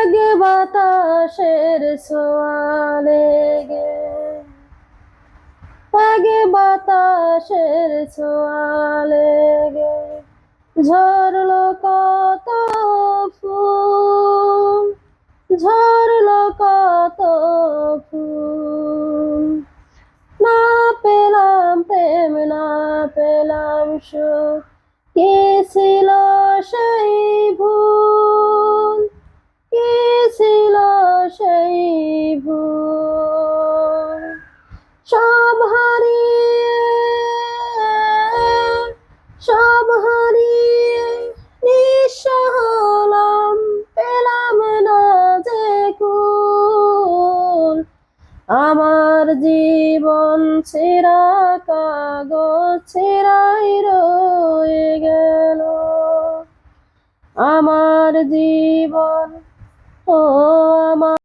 ত্যাগে বাতাসের ছোঁয়া লেগে, ত্যাগে বাতাসের ছোঁয়া লেগে ঝরলো কত ফুল, ঝরলো কত ফুল। না পেলাম প্রেম, না পেলাম সুখ, কি ছিল সেই ভুল, কি ছিল সেই ভুল। সব হারিয়ে, সব হারিয়ে নিঃস্ব হলাম, পেলাম না যে কুল। আমার জীবন ছেঁড়া কাগজ ছেঁড়াই রয়ে গেল, আমার জীবন ও আমার